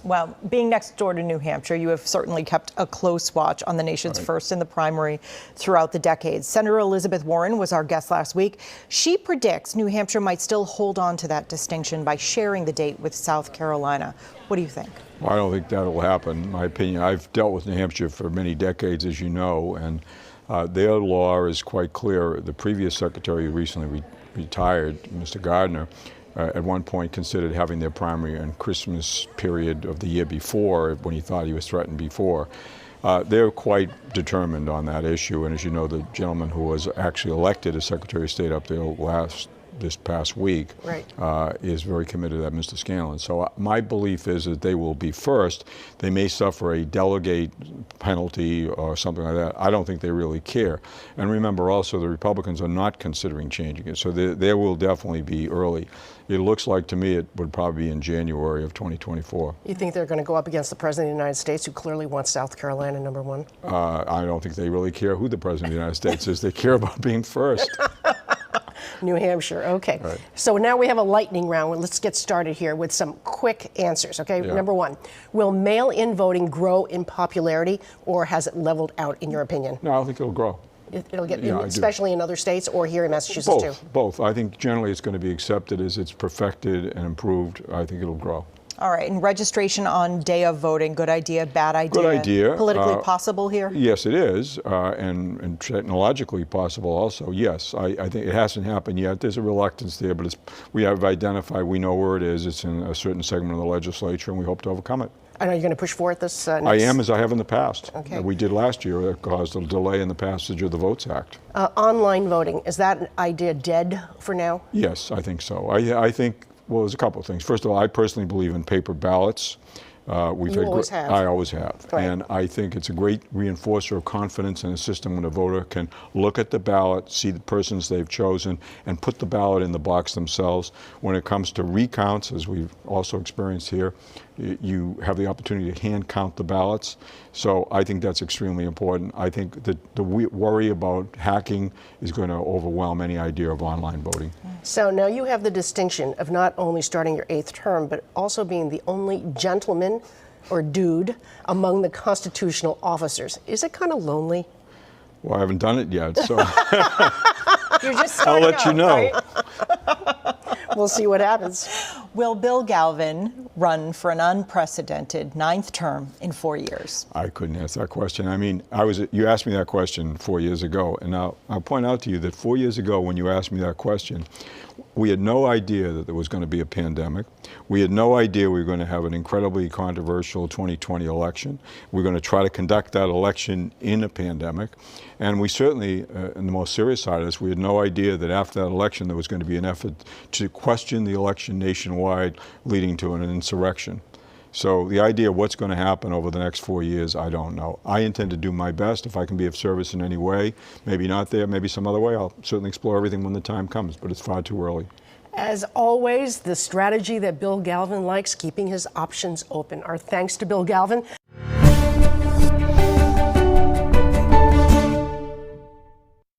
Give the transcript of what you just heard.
Well, being next door to New Hampshire, you have certainly kept a close watch on the nation's first in the primary throughout the decades. Senator Elizabeth Warren was our guest last week. She predicts New Hampshire might still hold on to that distinction by sharing the date with South Carolina. What do you think? Well, I don't think that will happen, in my opinion. I've dealt with New Hampshire for many decades, as you know, and their law is quite clear. The previous secretary who recently retired, Mr. Gardner, at one point considered having their primary on Christmas period of the year before, when he thought he was threatened before. They're quite determined on that issue, and as you know, the gentleman who was actually elected as Secretary of State up there this past week is very committed to that, Mr. Scanlon. So my belief is that they will be first. They may suffer a delegate penalty or something like that. I don't think they really care. And remember also, the Republicans are not considering changing it, so they will definitely be early. It looks like to me it would probably be in January of 2024. You think they're going to go up against the President of the United States, who clearly wants South Carolina #1? I don't think they really care who the President of the United States is. They care about being first. New Hampshire, okay. Right. So now we have a lightning round. Let's get started here with some quick answers, okay? Yeah. Number one, will mail-in voting grow in popularity, or has it leveled out, in your opinion? No, I think it'll grow. It'll get, Yeah, especially in other states or here in Massachusetts too? Both. I think generally it's going to be accepted as it's perfected and improved. I think it'll grow. All right, and registration on day of voting, good idea, bad idea? Good idea. Politically possible here? Yes, it is, and technologically possible also, yes. I think it hasn't happened yet. There's a reluctance there, but we have identified, we know where it is. It's in a certain segment of the legislature, and we hope to overcome it. And are you going to push for it this next? I am, as I have in the past. Okay. We did last year. That caused a delay in the passage of the Votes Act. Online voting, is that idea dead for now? Yes, I think so. I think, well, there's a couple of things. First of all, I personally believe in paper ballots. You always have. I always have. Right. And I think it's a great reinforcer of confidence in a system when a voter can look at the ballot, see the persons they've chosen, and put the ballot in the box themselves. When it comes to recounts, as we've also experienced here, you have the opportunity to hand count the ballots. So I think that's extremely important. I think that the worry about hacking is going to overwhelm any idea of online voting. So now you have the distinction of not only starting your 8th term, but also being the only gentleman or dude among the constitutional officers. Is it kind of lonely? Well, I haven't done it yet, so You're just I'll let you know. Right? We'll see what happens. Will Bill Galvin run for an unprecedented 9th term in 4 years? I couldn't answer that question. I mean, you asked me that question 4 years ago, and I'll point out to you that 4 years ago when you asked me that question, we had no idea that there was going to be a pandemic. We had no idea we were going to have an incredibly controversial 2020 election. We're going to try to conduct that election in a pandemic. And we certainly, in the most serious side of this, we had no idea that after that election there was going to be an effort to question the election nationwide, leading to an insurrection. So the idea of what's going to happen over the next 4 years, I don't know. I intend to do my best. If I can be of service in any way, maybe not there, maybe some other way, I'll certainly explore everything when the time comes, but it's far too early. As always, the strategy that Bill Galvin likes, keeping his options open. Our thanks to Bill Galvin.